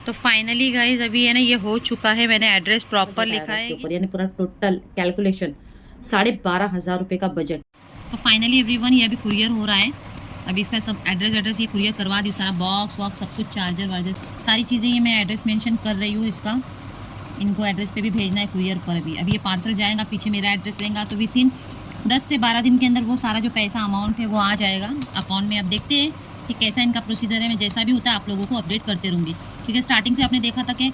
तो finally guys अभी है ना ये हो चुका है, मैंने एड्रेस प्रॉपर लिखा है, यानी पूरा टोटल कैलकुलेशन 12,500 रुपए का बजट। तो फाइनली एवरीवन ये अभी कुरियर हो रहा है। अभी इसका सब एड्रेस ये कुरियर करवा दी, सारा बॉक्स वॉक्स सब कुछ, चार्जर वार्जर सारी चीज़ें ये मैं एड्रेस मेंशन कर रही हूँ इसका। इनको एड्रेस पे भी भेजना है कुरियर पर। अभी ये पार्सल जाएगा, पीछे मेरा एड्रेस रहेगा, तो विद इन 10 से 12 दिन के अंदर वो सारा जो पैसा अमाउंट है वो आ जाएगा अकाउंट में। अब देखते हैं कि कैसा इनका प्रोसीजर है। मैं जैसा भी होता है आप लोगों को अपडेट करते रहूँगी, क्योंकि स्टार्टिंग से आपने देखा था कि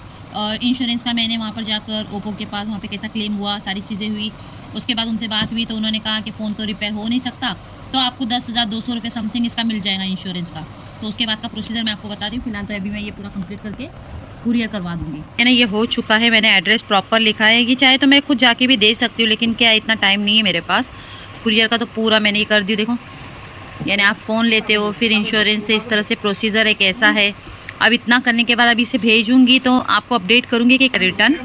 इंश्योरेंस का मैंने वहाँ पर जाकर ओप्पो के पास वहाँ पे कैसा क्लेम हुआ, सारी चीज़ें हुई। उसके बाद उनसे बात हुई तो उन्होंने कहा कि फ़ोन तो रिपेयर हो नहीं सकता, तो आपको 10,200 रुपये समथिंग इसका मिल जाएगा इंश्योरेंस का। तो उसके बाद का प्रोसीजर मैं आपको बता दी हूँ। फिलहाल तो अभी मैं ये पूरा कंप्लीट करके कुरियर करवा दूँगी। मैंने ये हो चुका है, मैंने एड्रेस प्रॉपर लिखा है। ये चाहे तो मैं खुद जाके भी दे सकती हूँ, लेकिन क्या इतना टाइम नहीं है मेरे पास। कुरियर का तो पूरा मैंने ये कर दी। देखो यानी आप फ़ोन लेते हो, फिर इंश्योरेंस से इस तरह से प्रोसीजर है, कैसा है। अब इतना करने के बाद अभी इसे भेजूंगी तो आपको अपडेट करूंगी कि रिटर्न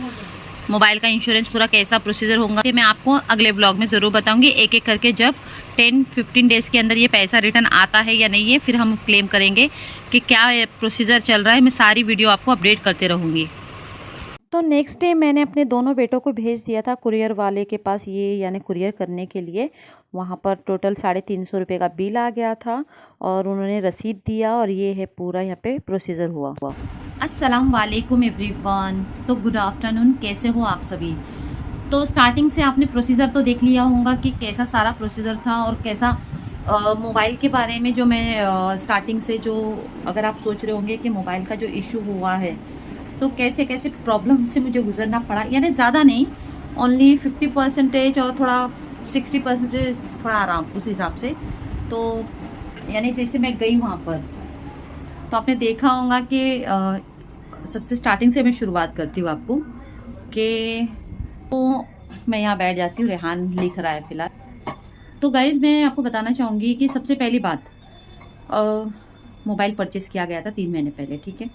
मोबाइल का इंश्योरेंस पूरा कैसा प्रोसीजर होगा, कि मैं आपको अगले ब्लॉग में ज़रूर बताऊंगी एक एक करके। जब 10-15 डेज़ के अंदर ये पैसा रिटर्न आता है या नहीं है, फिर हम क्लेम करेंगे कि क्या प्रोसीजर चल रहा है। मैं सारी वीडियो आपको अपडेट करते रहूँगी। तो नेक्स्ट डे मैंने अपने दोनों बेटों को भेज दिया था कुरियर वाले के पास, ये यानी कुरियर करने के लिए। वहाँ पर टोटल 350 रुपये का बिल आ गया था और उन्होंने रसीद दिया, और ये है पूरा यहाँ पे प्रोसीजर हुआ। अस्सलाम वालेकुम एवरीवन। तो गुड आफ्टरनून, कैसे हो आप सभी। तो स्टार्टिंग से आपने प्रोसीजर तो देख लिया होगा कि कैसा सारा प्रोसीजर था और कैसा मोबाइल के बारे में जो मैं स्टार्टिंग से जो, अगर आप सोच रहे होंगे कि मोबाइल का जो इशू हुआ है तो कैसे कैसे प्रॉब्लम से मुझे गुजरना पड़ा, यानी ज़्यादा नहीं, ओनली 50% और थोड़ा 60% थोड़ा आराम उस हिसाब से। तो यानी जैसे मैं गई वहाँ पर तो आपने देखा होगा कि सबसे स्टार्टिंग से मैं शुरुआत करती हूँ आपको कि तो मैं यहाँ बैठ जाती हूँ, रेहान लिख रहा है फ़िलहाल। तो गाइज़ मैं आपको बताना चाहूँगी कि सबसे पहली बात, मोबाइल परचेज़ किया गया था 3 महीने पहले, ठीक है।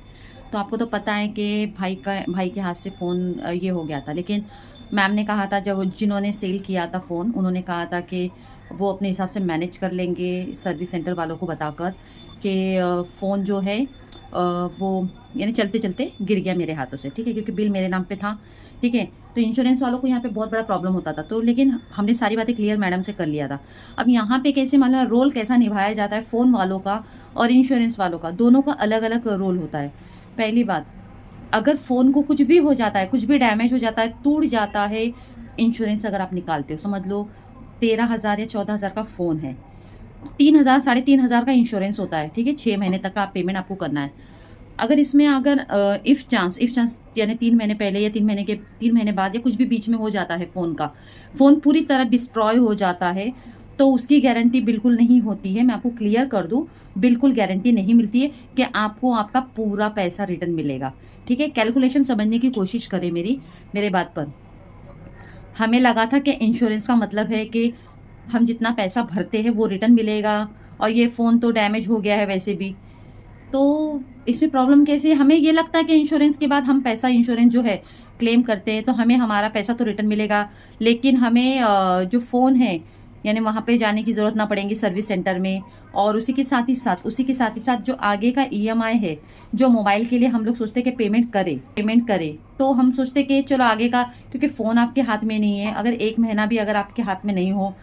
तो आपको तो पता है कि भाई के हाथ से फ़ोन ये हो गया था, लेकिन मैम ने कहा था, जब जिन्होंने सेल किया था फ़ोन, उन्होंने कहा था कि वो अपने हिसाब से मैनेज कर लेंगे सर्विस सेंटर वालों को बताकर कि फ़ोन जो है वो यानी चलते चलते गिर गया मेरे हाथों से, ठीक है, क्योंकि बिल मेरे नाम पे था, ठीक है। तो इंश्योरेंस वालों को यहाँ पे बहुत बड़ा प्रॉब्लम होता था, तो लेकिन हमने सारी बातें क्लियर मैडम से कर लिया था। अब यहाँ पे कैसे मतलब रोल कैसा निभाया जाता है, फ़ोन वालों का और इंश्योरेंस वालों का, दोनों का अलग अलग रोल होता है। पहली बात, अगर फ़ोन को कुछ भी हो जाता है, कुछ भी डैमेज हो जाता है, टूट जाता है, इंश्योरेंस अगर आप निकालते हो, समझ लो 13,000 या 14,000 का फ़ोन है, 3,000 3,500 का इंश्योरेंस होता है, ठीक है। 6 महीने तक का आप पेमेंट आपको करना है। अगर इसमें अगर इफ़ चांस यानी 3 महीने पहले या 3 महीने बाद या कुछ भी बीच में हो जाता है, फ़ोन पूरी तरह डिस्ट्रॉय हो जाता है, तो उसकी गारंटी बिल्कुल नहीं होती है। मैं आपको क्लियर कर दूं, बिल्कुल गारंटी नहीं मिलती है कि आपको आपका पूरा पैसा रिटर्न मिलेगा, ठीक है। कैलकुलेशन समझने की कोशिश करें मेरे बात पर। हमें लगा था कि इंश्योरेंस का मतलब है कि हम जितना पैसा भरते हैं वो रिटर्न मिलेगा, और ये फ़ोन तो डैमेज हो गया है वैसे भी, तो इसमें प्रॉब्लम कैसे है। हमें ये लगता है कि इंश्योरेंस के बाद हम पैसा इंश्योरेंस जो है क्लेम करते हैं तो हमें हमारा पैसा तो रिटर्न मिलेगा, लेकिन हमें जो फ़ोन है यानी वहाँ पे जाने की ज़रूरत ना पड़ेगी सर्विस सेंटर में। और उसी के साथ ही साथ जो आगे का ईएमआई है, जो मोबाइल के लिए हम लोग सोचते हैं कि पेमेंट करे, तो हम सोचते कि चलो आगे का, क्योंकि फ़ोन आपके हाथ में नहीं है, अगर 1 महीना भी अगर आपके हाथ में नहीं हो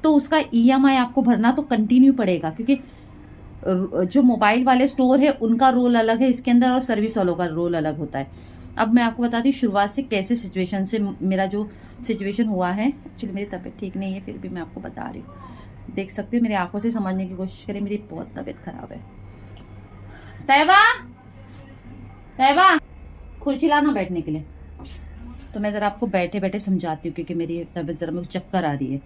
तो उसका ईएमआई आपको भरना तो कंटिन्यू पड़ेगा, क्योंकि जो मोबाइल वाले स्टोर है उनका रोल अलग है इसके अंदर और सर्विस वालों का रोल अलग होता है। अब मैं आपको बताती हूँ शुरुआत से कैसे सिचुएशन से मेरा जो सिचुएशन हुआ है। एक्चुअली मेरी तबीयत ठीक नहीं है, फिर भी मैं आपको बता रही हूँ, देख सकते हो मेरी आंखों से समझने की कोशिश करें, मेरी बहुत तबीयत खराब है। तैबा तैबा कुर्सी लाना बैठने के लिए। तो मैं ज़रा आपको बैठे बैठे समझाती हूँ, क्योंकि मेरी तबीयत ज़रा मुझे चक्कर आ रही है,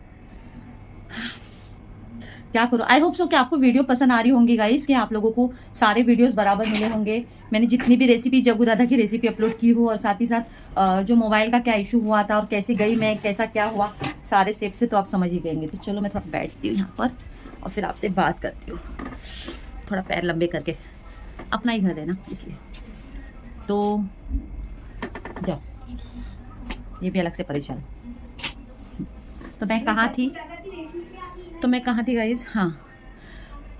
क्या करूँ। आई होप सो कि आपको वीडियो पसंद आ रही होंगी गाइस, कि आप लोगों को सारे वीडियोस बराबर मिले होंगे। मैंने जितनी भी रेसिपी, जग्गू दादा की रेसिपी अपलोड की हो, और साथ ही साथ जो मोबाइल का क्या इशू हुआ था और कैसे गई मैं, कैसा क्या हुआ, सारे स्टेप से तो आप समझ ही गएंगे। तो चलो मैं थोड़ा बैठती हूँ यहाँ पर और फिर आपसे बात करती हूँ, थोड़ा पैर लंबे करके, अपना ही घर है ना इसलिए। तो जाओ, ये भी अलग से परेशान। तो मैं कहाँ थी गाइस। हाँ,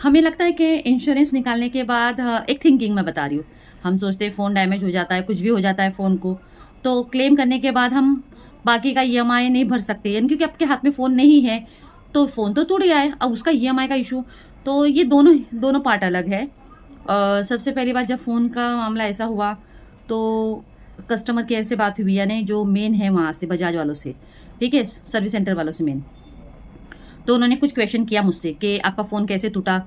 हमें लगता है कि इंश्योरेंस निकालने के बाद एक थिंकिंग मैं बता रही हूँ, हम सोचते हैं फ़ोन डैमेज हो जाता है, कुछ भी हो जाता है फ़ोन को, तो क्लेम करने के बाद हम बाकी का ईएमआई नहीं भर सकते, यानी क्योंकि आपके हाथ में फ़ोन नहीं है, तो फ़ोन तो टूट गया है, अब उसका ईएमआई का इशू। तो ये दोनों दोनों पार्ट अलग है। सबसे पहली बात, जब फ़ोन का मामला ऐसा हुआ तो कस्टमर केयर से बात हुई, यानी जो मेन है वहाँ से बजाज वालों से, ठीक है, सर्विस सेंटर वालों से मेन। तो उन्होंने कुछ क्वेश्चन किया मुझसे कि आपका फ़ोन कैसे टूटा।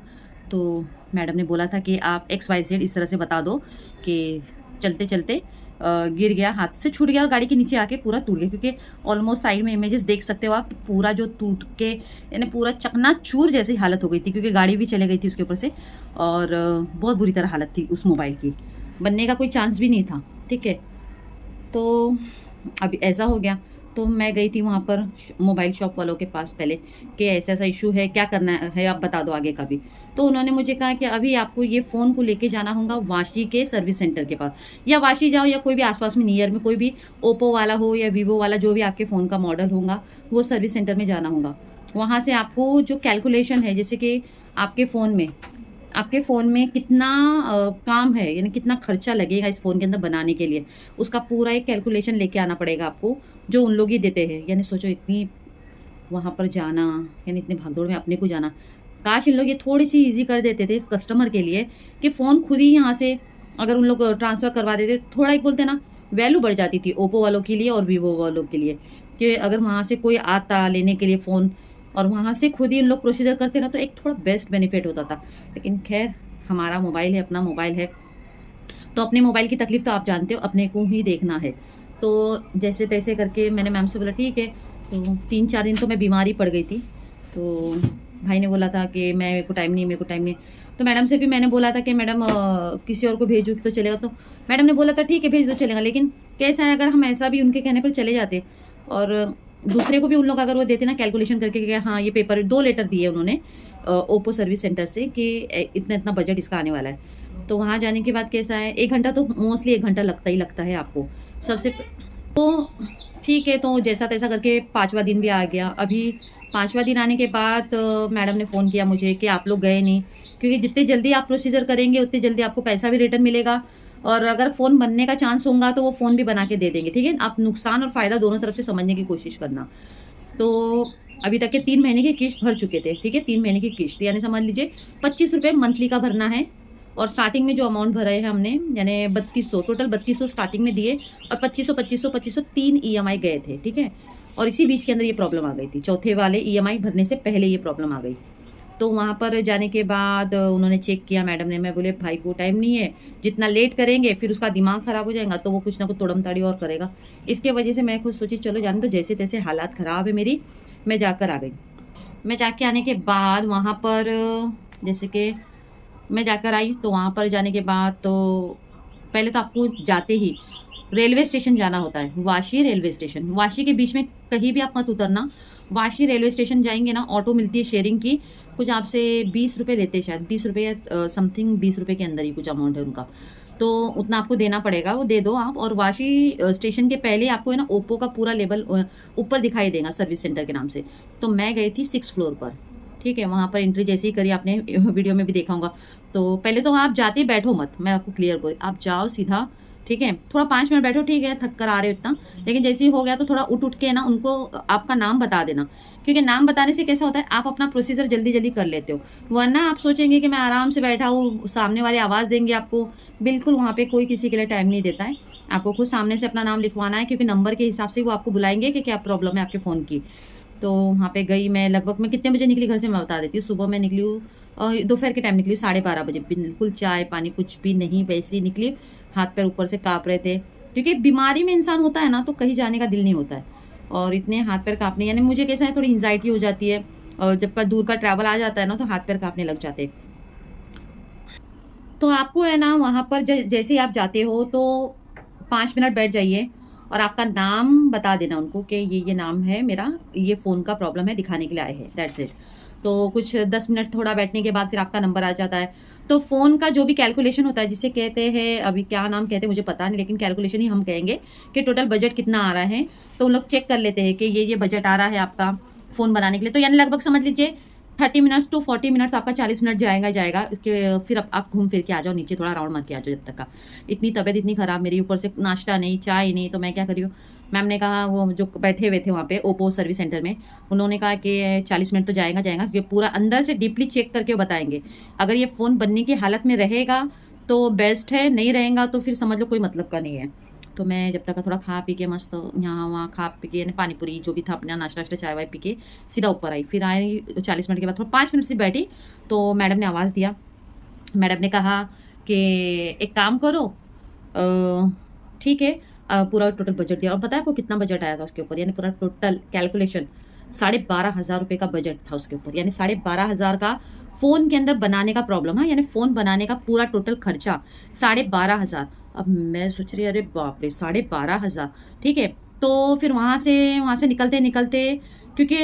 तो मैडम ने बोला था कि आप XYZ इस तरह से बता दो कि चलते चलते गिर गया, हाथ से छूट गया और गाड़ी के नीचे आके पूरा टूट गया, क्योंकि ऑलमोस्ट साइड में इमेजेस देख सकते हो आप, पूरा जो टूट के यानी पूरा चकनाचूर जैसी हालत हो गई थी, क्योंकि गाड़ी भी चले गई थी उसके ऊपर से, और बहुत बुरी तरह हालत थी उस मोबाइल की, बनने का कोई चांस भी नहीं था, ठीक है। तो अभी ऐसा हो गया, तो मैं गई थी वहाँ पर मोबाइल शॉप वालों के पास पहले कि ऐसा ऐसा इशू है, क्या करना है आप बता दो आगे का भी। तो उन्होंने मुझे कहा कि अभी आपको ये फ़ोन को लेके जाना होगा वाशी के सर्विस सेंटर के पास, या वाशी जाओ या कोई भी आसपास में नियर में कोई भी ओप्पो वाला हो या वीवो वाला, जो भी आपके फ़ोन का मॉडल होगा वो सर्विस सेंटर में जाना होगा। वहाँ से आपको जो कैलकुलेशन है, जैसे कि आपके फ़ोन में कितना काम है, यानी कितना खर्चा लगेगा इस फ़ोन के अंदर बनाने के लिए, उसका पूरा एक कैलकुलेशन लेके आना पड़ेगा आपको, जो उन लोग ही देते हैं। यानी सोचो इतनी वहाँ पर जाना, यानी इतने भागदौड़ में अपने को जाना, काश इन लोग ये थोड़ी सी ईज़ी कर देते थे कस्टमर के लिए कि फ़ोन खुद ही यहाँ से अगर उन लोग ट्रांसफ़र करवा देते, थोड़ा एक बोलते ना वैल्यू बढ़ जाती थी ओप्पो वालों के लिए और वीवो वालों के लिए, कि अगर वहाँ से कोई आता लेने के लिए फ़ोन और वहाँ से खुद ही उन लोग प्रोसीजर करते ना, तो एक थोड़ा बेस्ट बेनिफिट होता था। लेकिन खैर, हमारा मोबाइल है, अपना मोबाइल है, तो अपने मोबाइल की तकलीफ़ तो आप जानते हो, अपने को ही देखना है। तो जैसे तैसे करके मैंने मैम से बोला ठीक है। तो 3-4 दिन तो मैं बीमार ही पड़ गई थी। तो भाई ने बोला था कि मेरे को टाइम नहीं, मेरे को टाइम नहीं। तो मैडम से भी मैंने बोला था कि मैडम किसी और को भेजूँ तो चलेगा? तो मैडम ने बोला था ठीक है भेज दो, चलेगा। लेकिन कैसा है, अगर हम ऐसा भी उनके कहने पर चले जाते और दूसरे को भी उन लोग अगर वो देते ना कैलकुलेशन करके कि हाँ ये पेपर 2 लेटर दिए उन्होंने ओप्पो सर्विस सेंटर से कि इतना इतना बजट इसका आने वाला है। तो वहाँ जाने के बाद कैसा है, 1 घंटा तो मोस्टली 1 घंटा लगता ही लगता है आपको सबसे। तो ठीक है, तो जैसा तैसा करके 5वां दिन भी आ गया। अभी 5वां दिन आने के बाद मैडम ने फ़ोन किया मुझे कि आप लोग गए नहीं, क्योंकि जितनी जल्दी आप प्रोसीजर करेंगे उतनी जल्दी आपको पैसा भी रिटर्न मिलेगा, और अगर फ़ोन बनने का चांस होगा तो वो फ़ोन भी बना के दे देंगे, ठीक है। आप नुकसान और फ़ायदा दोनों तरफ से समझने की कोशिश करना। तो अभी तक के 3 महीने की किश्त भर चुके थे, ठीक है, 3 महीने की किश्त, यानी समझ लीजिए 25 रुपये मंथली का भरना है। और स्टार्टिंग में जो अमाउंट भरा है हमने, यानी 3200, टोटल 3200 स्टार्टिंग में दिए, और 2500 3 EMI गए थे, ठीक है। और इसी बीच के अंदर ये प्रॉब्लम आ गई थी, चौथे वाले EMI भरने से पहले ये प्रॉब्लम आ गई। तो वहाँ पर जाने के बाद उन्होंने चेक किया मैडम ने, मैं बोले भाई को टाइम नहीं है, जितना लेट करेंगे फिर उसका दिमाग ख़राब हो जाएगा, तो वो कुछ ना कुछ तोड़म ताड़ी और करेगा। इसके वजह से मैं खुद सोची चलो जाने तो, जैसे तैसे हालात ख़राब है मेरी, मैं जाकर आ गई। मैं जाके आने के बाद वहाँ पर जैसे कि मैं जाकर आई, तो वहाँ पर जाने के बाद तो पहले तो आपको जाते ही रेलवे स्टेशन जाना होता है, वाशी रेलवे स्टेशन। वाशी के बीच में कहीं भी आप मत उतरना, वाशी रेलवे स्टेशन जाएंगे ना, ऑटो मिलती है शेयरिंग की, कुछ आपसे 20 रुपये लेते हैं शायद, 20 रुपये या समथिंग 20 रुपये के अंदर ही कुछ अमाउंट है उनका, तो उतना आपको देना पड़ेगा, वो दे दो आप। और वाशी स्टेशन के पहले आपको है ना ओप्पो का पूरा लेवल ऊपर दिखाई देगा सर्विस सेंटर के नाम से। तो मैं गई थी 6th फ्लोर पर, ठीक है। वहाँ पर एंट्री जैसे ही करी, आपने वीडियो में भी देखा होगा। तो पहले तो आप जाते ही बैठो मत, मैं आपको क्लियर बोल, आप जाओ सीधा, ठीक है। थोड़ा 5 मिनट बैठो, ठीक है, थक कर आ रहे हो इतना, लेकिन जैसे ही हो गया तो थोड़ा उठ के ना उनको आपका नाम बता देना, क्योंकि नाम बताने से कैसा होता है, आप अपना प्रोसीजर जल्दी जल्दी कर लेते हो। वरना आप सोचेंगे कि मैं आराम से बैठा हूँ, सामने वाले आवाज़ देंगे आपको, बिल्कुल वहाँ पे कोई किसी के लिए टाइम नहीं देता है। आपको खुद सामने से अपना नाम लिखवाना है, क्योंकि नंबर के हिसाब से वो आपको बुलाएंगे कि क्या प्रॉब्लम है आपके फ़ोन की। तो वहाँ पे गई मैं, लगभग मैं कितने बजे निकली घर से मैं बता देती हूँ। सुबह मैं निकली हूँ और दोपहर के टाइम निकली 12:30 बजे, बिल्कुल चाय पानी कुछ भी नहीं, वैसे ही निकली, हाथ पैर ऊपर से काँप रहे थे, क्योंकि बीमारी में इंसान होता है ना तो कहीं जाने का दिल नहीं होता है, और इतने हाथ पैर काँपने, यानी मुझे कैसा है थोड़ी एंजाइटी हो जाती है, और जब का दूर का ट्रैवल आ जाता है ना तो हाथ पैर काँपने लग जाते। तो आपको है ना वहाँ पर जैसे ही आप जाते हो तो 5 मिनट बैठ जाइए और आपका नाम बता देना उनको कि ये नाम है मेरा, ये फ़ोन का प्रॉब्लम है, दिखाने के लिए आए हैं, दैट्स इट। तो कुछ 10 मिनट थोड़ा बैठने के बाद फिर आपका नंबर आ जाता है। तो फ़ोन का जो भी कैलकुलेशन होता है, जिसे कहते हैं, अभी क्या नाम कहते हैं मुझे पता नहीं, लेकिन कैलकुलेशन ही हम कहेंगे कि टोटल बजट कितना आ रहा है। तो उन लोग चेक कर लेते हैं कि ये बजट आ रहा है आपका फ़ोन बनाने के लिए। तो यानी लगभग समझ लीजिए 30 मिनट्स टू 40 मिनट्स आपका 40 मिनट जाएगा जाएगा। इसके फिर आप घूम फिर के आ जाओ नीचे, थोड़ा राउंड मार के आ जाओ जब तक का। इतनी तबीयत इतनी ख़राब मेरी, ऊपर से नाश्ता नहीं, चाय नहीं, तो मैं क्या करी हूँ। मैम ने कहा, वो जो बैठे हुए थे वहाँ पे ओप्पो सर्विस सेंटर में, उन्होंने कहा कि 40 मिनट तो जाएगा जाएगा, क्योंकि पूरा अंदर से डीपली चेक करके वो बताएंगे। अगर ये फ़ोन बनने की हालत में रहेगा तो बेस्ट है, नहीं रहेगा तो फिर समझ लो कोई मतलब का नहीं है। तो मैं जब तक थोड़ा खा पी के मस्त यहाँ वहाँ खा पी के, यानी पानी पूरी जो भी था अपना नाश्ता वाश्ता चाय वाय पी के सीधा ऊपर आई। फिर आई 40 मिनट के बाद थोड़ा 5 मिनट से बैठी, तो मैडम ने आवाज़ दिया। मैडम ने कहा कि एक काम करो, ठीक है, पूरा टोटल बजट दिया। और पता है आपको कितना बजट आया था उसके ऊपर, यानी पूरा टोटल कैलकुलेशन 12,500 रुपये का बजट था उसके ऊपर, यानी 12,500 का फ़ोन के अंदर बनाने का प्रॉब्लम है, यानी फ़ोन बनाने का पूरा टोटल खर्चा 12,500। अब मैं सोच रही अरे बाप रे 12,500, ठीक है। तो फिर वहाँ से निकलते निकलते, क्योंकि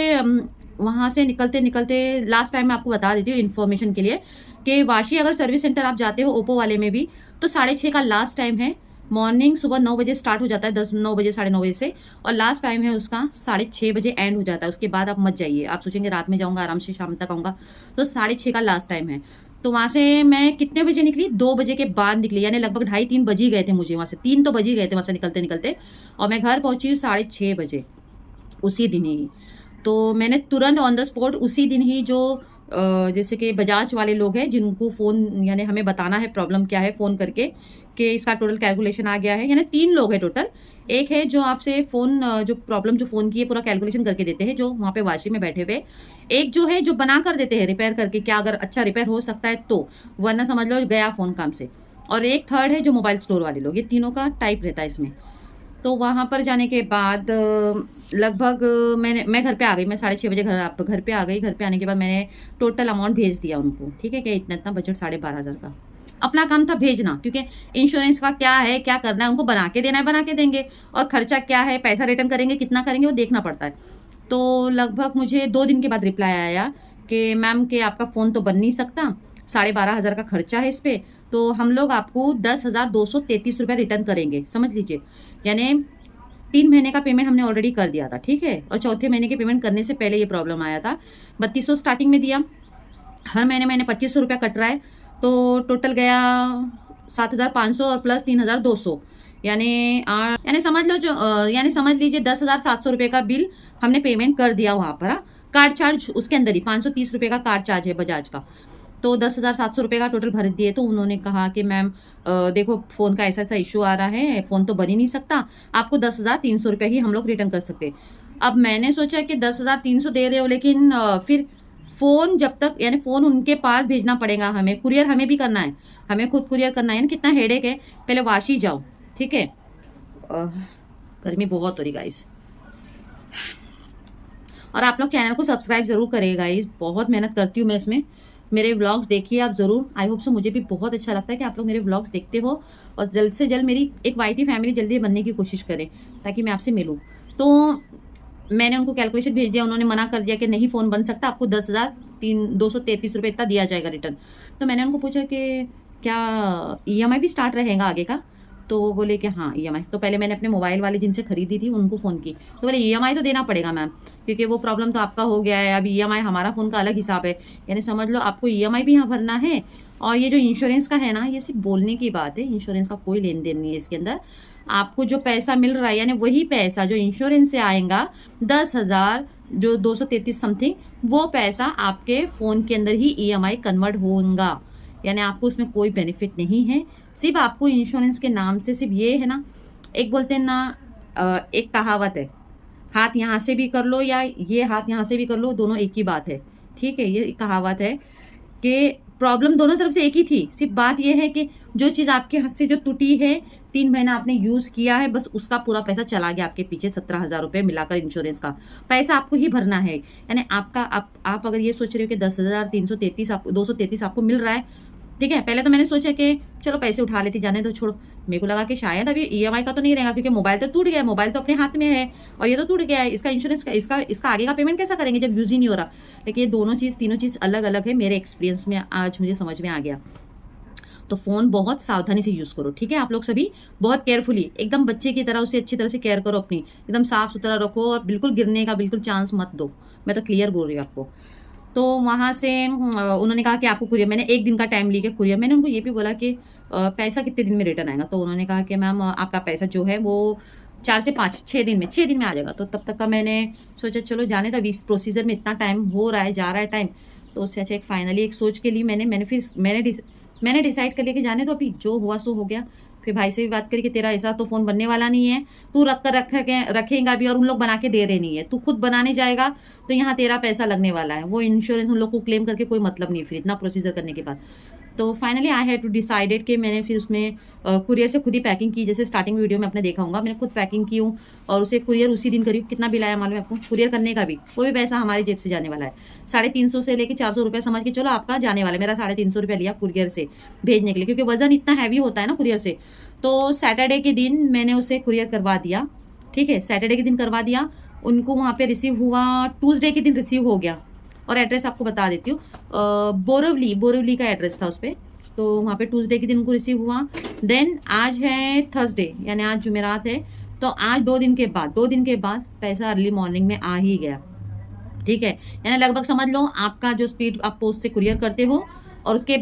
वहाँ से निकलते निकलते लास्ट टाइम मैं आपको बता देती हूँ इन्फॉर्मेशन के लिए, कि वाशी अगर सर्विस सेंटर आप जाते हो ओप्पो वाले में भी, तो 6:30 का लास्ट टाइम है। मॉर्निंग सुबह 9 बजे स्टार्ट हो जाता है, 9 बजे 9:30 बजे से, और लास्ट टाइम है उसका 6:30 बजे एंड हो जाता है। उसके बाद आप मत जाइए, आप सोचेंगे रात में जाऊंगा आराम से शाम तक आऊंगा, तो 6:30 का लास्ट टाइम है। तो वहां से मैं कितने बजे निकली, 2 बजे के बाद निकली, यानी लगभग 2:30-3 बज ही गए थे मुझे, वहां से 3 तो बज ही गए थे वहां से निकलते निकलते, और मैं घर पहुंची 6:30 बजे उसी दिन ही। तो मैंने तुरंत ऑन द स्पॉट उसी दिन ही, जो जैसे कि बजाज वाले लोग हैं जिनको फ़ोन, यानी हमें बताना है प्रॉब्लम क्या है फ़ोन करके, कि इसका टोटल कैलकुलेशन आ गया है, यानी 3 लोग हैं टोटल। एक है जो आपसे फ़ोन जो प्रॉब्लम जो फ़ोन की है पूरा कैलकुलेशन करके देते हैं, जो वहाँ पे वाशी में बैठे हुए। एक जो है जो बना कर देते हैं रिपेयर करके, क्या अगर अच्छा रिपेयर हो सकता है तो, वरना समझ लो गया फ़ोन काम से। और एक थर्ड है जो मोबाइल स्टोर वाले लोग, ये तीनों का टाइप रहता है इसमें। तो वहाँ पर जाने के बाद लगभग मैं घर पे आ गई, मैं 6:30 बजे घर पे आ गई। घर पे आने के बाद मैंने टोटल अमाउंट भेज दिया उनको, ठीक है, कि इतना इतना बजट 12,500 का। अपना काम था भेजना, क्योंकि इंश्योरेंस का क्या है, क्या करना है, उनको बना के देना है, बना के देंगे, और खर्चा क्या है, पैसा रिटर्न करेंगे कितना करेंगे वो देखना पड़ता है। तो लगभग मुझे 2 दिन के बाद रिप्लाई आया कि मैम के आपका फ़ोन तो बन नहीं सकता, 12,500 का खर्चा है इस पर, तो हम लोग आपको 10,233 रुपये रिटर्न करेंगे, समझ लीजिए। यानी 3 महीने का पेमेंट हमने ऑलरेडी कर दिया था, ठीक है, और चौथे महीने के पेमेंट करने से पहले ये प्रॉब्लम आया था। 3200 स्टार्टिंग में दिया, हर महीने मैंने 2500 रुपया कट रहा है, तो टोटल गया 7,500 और प्लस 3,200, यानी समझ लो जो यानी समझ लीजिए 10,700 रुपये का बिल हमने पेमेंट कर दिया वहाँ पर। कार्ड चार्ज उसके अंदर ही 530 रुपये का कार्ड चार्ज है बजाज का, तो 10,700 रुपये का टोटल भर दिए। तो उन्होंने कहा कि मैम देखो फ़ोन का ऐसा ऐसा इशू आ रहा है, फ़ोन तो बन ही नहीं सकता, आपको 10,300 रुपये ही हम लोग रिटर्न कर सकते। अब मैंने सोचा कि 10,300 दे रहे हो, लेकिन फिर फ़ोन जब तक, यानी फ़ोन उनके पास भेजना पड़ेगा हमें, कुरियर हमें भी करना है, हमें खुद कुरियर करना है ना, कितना हेडेक है। पहले वाशी जाओ, ठीक है। गर्मी बहुत हो रही गाइस, और आप लोग चैनल को सब्सक्राइब जरूर करेगा गाइस, बहुत मेहनत करती हूँ मैं इसमें। मेरे व्लॉग्स देखिए आप ज़रूर, आई होप सो, मुझे भी बहुत अच्छा लगता है कि आप लोग मेरे व्लॉग्स देखते हो, और जल्द से जल्द मेरी एक वाईटी फैमिली जल्दी बनने की कोशिश करें, ताकि मैं आपसे मिलूँ। तो मैंने उनको कैलकुलेशन भेज दिया, उन्होंने मना कर दिया कि नहीं फ़ोन बन सकता, आपको 10,233 रुपये इतना दिया जाएगा रिटर्न। तो मैंने उनको पूछा कि क्या EMI भी स्टार्ट रहेगा आगे का, तो वो बोले कि हाँ EMI। तो पहले मैंने अपने मोबाइल वाले जिनसे खरीदी थी उनको फ़ोन की, तो बोले EMI तो देना पड़ेगा मैम, क्योंकि वो प्रॉब्लम तो आपका हो गया है, अब EMI हमारा फ़ोन का अलग हिसाब है, यानी समझ लो आपको EMI भी यहाँ भरना है। और ये जो इंश्योरेंस का है ना, ये सिर्फ बोलने की बात है, इंश्योरेंस का कोई लेन देन नहीं है इसके अंदर। आपको जो पैसा मिल रहा है, यानी वही पैसा जो इंश्योरेंस से आएगा 10,000 जो 233 समथिंग, वो पैसा आपके फ़ोन के अंदर ही EMI कन्वर्ट होगा, यानी आपको उसमें कोई बेनिफिट नहीं है। सिर्फ आपको इंश्योरेंस के नाम से सिर्फ ये है ना, एक बोलते हैं ना, एक कहावत है, हाथ यहाँ से भी कर लो या ये हाथ यहाँ से भी कर लो, दोनों एक ही बात है, ठीक है। ये कहावत है कि प्रॉब्लम दोनों तरफ से एक ही थी, सिर्फ बात ये है कि जो चीज़ आपके हाथ से जो टूटी है, 3 महीना आपने यूज़ किया है, बस उसका पूरा पैसा चला गया आपके पीछे, 17,000 रुपये मिलाकर इंश्योरेंस का पैसा आपको ही भरना है। यानी आपका आप अगर ये सोच रहे हो कि 10,333 आपको 233 आपको मिल रहा है, ठीक है। पहले तो मैंने सोचा कि चलो पैसे उठा लेती, जाने दो, छोड़ो। मेरे को लगा कि शायद अभी EMI का तो नहीं रहेगा, क्योंकि मोबाइल तो टूट गया, मोबाइल तो अपने हाथ में है, और ये तो टूट गया है, इसका इंश्योरेंस का इसका आगे का पेमेंट कैसा करेंगे जब यूज़ ही नहीं हो रहा। लेकिन ये दोनों चीज़, तीनों चीज़ अलग अलग है, मेरे एक्सपीरियंस में आज मुझे समझ में आ गया। तो फ़ोन बहुत सावधानी से यूज़ करो, ठीक है। आप लोग सभी बहुत केयरफुली, एकदम बच्चे की तरह उसे अच्छी तरह से केयर करो, अपनी एकदम साफ सुथरा रखो, और बिल्कुल गिरने का बिल्कुल चांस मत दो, मैं तो क्लियर बोल रही हूँ आपको। तो वहाँ से उन्होंने कहा कि आपको कुरियर, मैंने एक दिन का टाइम लिया कुरियर। मैंने उनको ये भी बोला कि पैसा कितने दिन में रिटर्न आएगा, तो उन्होंने कहा कि मैम आपका पैसा जो है वो 4 से 5 6 दिन में आ जाएगा। तो तब तक का मैंने सोचा चलो जाने था, इस प्रोसीजर में इतना टाइम हो रहा है, जा रहा है टाइम, तो उससे अच्छा एक फाइनली एक सोच के लिए मैंने डिसाइड कर लिया कि जाने दो, अभी जो हुआ सो हो गया। फिर भाई से भी बात करी कि तेरा ऐसा तो फ़ोन बनने वाला नहीं है, तू रखेगा भी और उन लोग बना के दे रहे नहीं है, तू खुद बनाने जाएगा तो यहाँ तेरा पैसा लगने वाला है, वो इंश्योरेंस उन लोग को क्लेम करके कोई मतलब नहीं फिर इतना प्रोसीजर करने के बाद। तो finally I had to decided कि मैंने फिर उसमें कुरियर से खुद ही पैकिंग की, जैसे स्टार्टिंग वीडियो में आपने देखा होगा, मैंने खुद पैकिंग की हूँ और उसे कुरियर उसी दिन करीब कितना बिल आया मालूम है आपको, कुरियर करने का भी वो भी पैसा हमारी जेब से जाने वाला है। 350 से लेकर 400 रुपये समझ के चलो आपका जाने वाला है। मेरा 350 रुपये लिया कुरियर से भेजने के लिए, क्योंकि वजन इतना हैवी होता है ना कुरियर से। तो सैटरडे के दिन मैंने उसे कुरियर करवा दिया, ठीक है, सैटरडे के दिन करवा दिया, उनको वहाँ पे रिसीव हुआ, ट्यूसडे के दिन रिसीव हो गया। और एड्रेस आपको बता देती हूँ, बोरवली का एड्रेस था उस पर। तो वहाँ पे ट्यूसडे के दिन उनको रिसीव हुआ। देन आज है थर्सडे, यानी आज जुमेरात है, तो आज 2 दिन के बाद पैसा अर्ली मॉर्निंग में आ ही गया, ठीक है। यानी लगभग समझ लो आपका जो स्पीड आप पोस्ट से कुरियर करते हो और उसके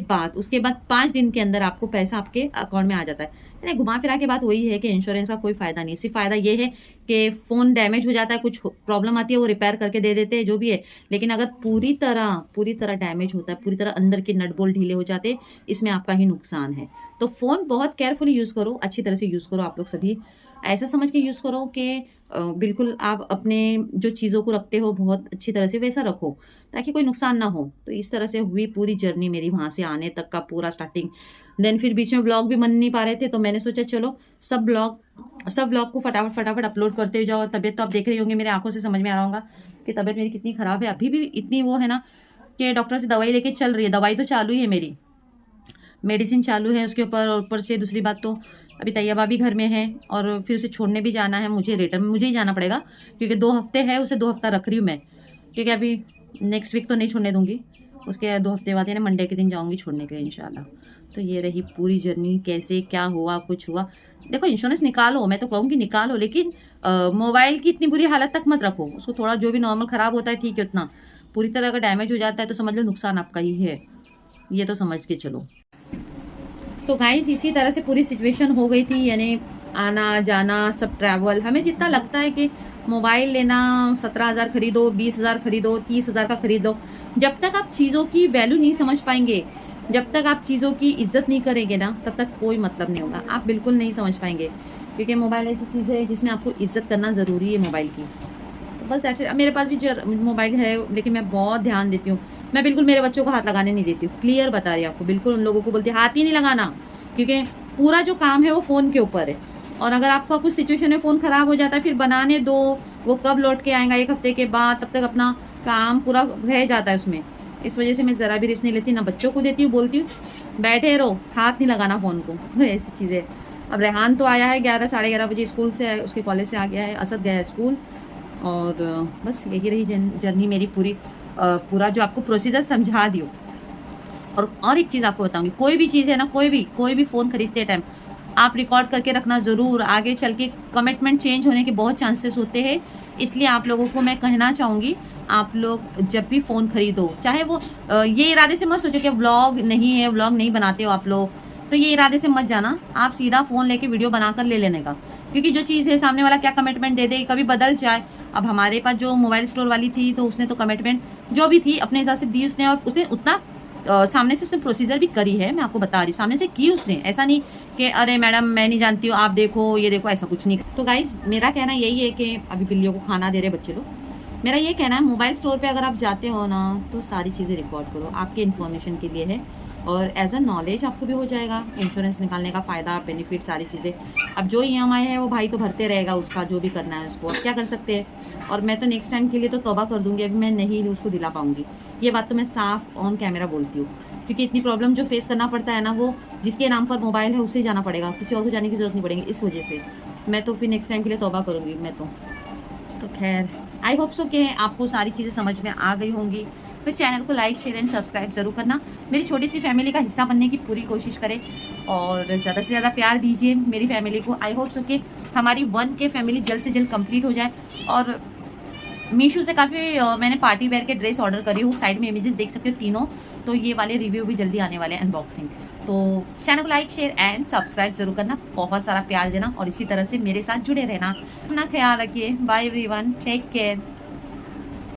बाद 5 दिन के अंदर आपको पैसा आपके अकाउंट में आ जाता है। यानी घुमा फिरा के बात वही है कि इंश्योरेंस का कोई फायदा नहीं, सिर्फ फायदा ये है कि फ़ोन डैमेज हो जाता है, कुछ प्रॉब्लम आती है, वो रिपेयर करके दे देते हैं जो भी है। लेकिन अगर पूरी तरह डैमेज होता है, पूरी तरह अंदर के नट बोल्ट ढीले हो जाते हैं, इसमें आपका ही नुकसान है। तो फ़ोन बहुत केयरफुली यूज़ करो, अच्छी तरह से यूज़ करो, आप लोग सभी ऐसा समझ के यूज़ करो कि बिल्कुल आप अपने जो चीज़ों को रखते हो बहुत अच्छी तरह से वैसा रखो ताकि कोई नुकसान ना हो। तो इस तरह से हुई पूरी जर्नी मेरी वहाँ से आने तक का पूरा स्टार्टिंग। देन फिर बीच में व्लॉग भी बन नहीं पा रहे थे, तो मैंने सोचा चलो सब व्लॉग को फटाफट अपलोड करते जाओ। तबीयत तो आप देख रही होंगे, मेरे आंखों से समझ में आ रहा होगा कि तबीयत मेरी कितनी ख़राब है। अभी भी इतनी वो है ना कि डॉक्टर से दवाई लेके चल रही है, दवाई तो चालू ही है, मेरी मेडिसिन चालू है उसके ऊपर। और ऊपर से दूसरी बात तो अभी तैयबा भी घर में है और फिर उसे छोड़ने भी जाना है, मुझे रिटर्न मुझे ही जाना पड़ेगा क्योंकि 2 हफ्ते है, उसे 2 हफ्ता रख रही हूँ मैं, क्योंकि अभी नेक्स्ट वीक तो नहीं छोड़ने दूंगी, उसके 2 हफ्ते बाद यानी मंडे के दिन जाऊंगी छोड़ने के लिए इंशाल्लाह। तो ये रही पूरी जर्नी, कैसे क्या हुआ, कुछ हुआ। देखो इंश्योरेंस निकालो, मैं तो कहूँगी निकालो, लेकिन मोबाइल की इतनी बुरी हालत तक मत रखो उसको। थोड़ा जो भी नॉर्मल ख़राब होता है ठीक है, उतना पूरी तरह अगर डैमेज हो जाता है तो समझ लो नुकसान आपका ही है, ये तो समझ के चलो। तो गाइस इसी तरह से पूरी सिचुएशन हो गई थी, यानी आना जाना सब ट्रैवल। हमें जितना लगता है कि मोबाइल लेना 17,000 खरीदो, 20,000 खरीदो, 30,000 का खरीदो, जब तक आप चीज़ों की वैल्यू नहीं समझ पाएंगे, जब तक आप चीज़ों की इज्जत नहीं करेंगे ना, तब तक कोई मतलब नहीं होगा, आप बिल्कुल नहीं समझ पाएंगे। क्योंकि मोबाइल ऐसी चीज़ है जिसमें आपको इज्जत करना ज़रूरी है मोबाइल की। तो बस दैट्स इट। मेरे पास भी जो मोबाइल है, लेकिन मैं बहुत ध्यान देती हूँ, मैं बिल्कुल मेरे बच्चों को हाथ लगाने नहीं देती हूँ, क्लियर बता रही हूँ आपको, बिल्कुल उन लोगों को बोलती हाथ ही नहीं लगाना, क्योंकि पूरा जो काम है वो फ़ोन के ऊपर है। और अगर आपका कुछ सिचुएशन में फ़ोन ख़राब हो जाता है, फिर बनाने दो, वो कब लौट के आएगा 1 हफ्ते के बाद, तब तक अपना काम पूरा रह जाता है उसमें। इस वजह से मैं ज़रा भी रिस्क नहीं लेती, ना बच्चों को देती हूँ, बोलती हूँ बैठे रहो, हाथ नहीं लगाना फ़ोन को। तो ऐसी चीज़ें। अब रेहान तो आया है 11 साढ़े 11 बजे स्कूल से, उसके कॉलेज से आ गया है, असद गया है स्कूल। और बस यही रही जर्नी मेरी पूरी, पूरा जो आपको प्रोसीजर समझा दी। और एक चीज़ आपको बताऊंगी, कोई भी चीज़ है ना, कोई भी फ़ोन खरीदते टाइम आप रिकॉर्ड करके रखना ज़रूर, आगे चल के कमिटमेंट चेंज होने के बहुत चांसेस होते हैं। इसलिए आप लोगों को मैं कहना चाहूँगी, आप लोग जब भी फ़ोन खरीदो, चाहे वो ये इरादे से मत सोचो कि व्लॉग नहीं है, व्लॉग नहीं बनाते हो आप लोग, तो ये इरादे से मत जाना, आप सीधा फ़ोन लेके वीडियो बनाकर ले लेने का। क्योंकि जो चीज़ है सामने वाला क्या कमिटमेंट दे दे, कभी बदल जाए। अब हमारे पास जो मोबाइल स्टोर वाली थी, तो उसने तो कमिटमेंट जो भी थी अपने हिसाब से दी उसने, और उसने उतना सामने से उसने प्रोसीजर भी करी है, मैं आपको बता रही हूँ, सामने से की उसने, ऐसा नहीं कि अरे मैडम मैं नहीं जानती हूँ आप देखो ये देखो, ऐसा कुछ नहीं। तो गाइज मेरा कहना यही है कि अभी बिल्लियों को खाना दे रहे बच्चे लोग, मेरा ये कहना है मोबाइल स्टोर पे अगर आप जाते हो ना, तो सारी चीज़ें रिकॉर्ड करो, आपके इन्फॉर्मेशन के लिए है, और एज अ नॉलेज आपको भी हो जाएगा, इंश्योरेंस निकालने का फ़ायदा, बेनिफिट, सारी चीज़ें। अब जो EMI है वो भाई तो भरते रहेगा, उसका जो भी करना है उसको, अब क्या कर सकते हैं। और मैं तो नेक्स्ट टाइम के लिए तो तौबा कर दूंगी, अभी मैं नहीं उसको दिला पाऊंगी, ये बात तो मैं साफ ऑन कैमरा बोलती हूँ। क्योंकि इतनी प्रॉब्लम जो फेस करना पड़ता है ना, वो जिसके नाम पर मोबाइल है उससे जाना पड़ेगा, किसी और को जाने की जरूरत नहीं पड़ेगी। इस वजह से मैं तो फिर नेक्स्ट टाइम के लिए तौबा करूँगी मैं तो खैर आई होप सो कि आपको सारी चीज़ें समझ में आ गई होंगी। तो चैनल को लाइक शेयर एंड सब्सक्राइब जरूर करना, मेरी छोटी सी फैमिली का हिस्सा बनने की पूरी कोशिश करें, और ज़्यादा से ज़्यादा प्यार दीजिए मेरी फैमिली को। आई होप सो कि हमारी 1K फैमिली जल्द से जल्द कंप्लीट हो जाए, और मीशो से काफ़ी मैंने पार्टी वेयर के ड्रेस ऑर्डर करी हूँ। साइड में इमेजेस देख सकते हो तीनों। तो ये वाले रिव्यू भी जल्दी आने वाले हैं, अनबॉक्सिंग। तो चैनल को लाइक शेयर एंड सब्सक्राइब जरूर करना, बहुत सारा प्यार देना और इसी तरह से मेरे साथ जुड़े रहना। अपना ख्याल रखिए। Bye everyone, take care.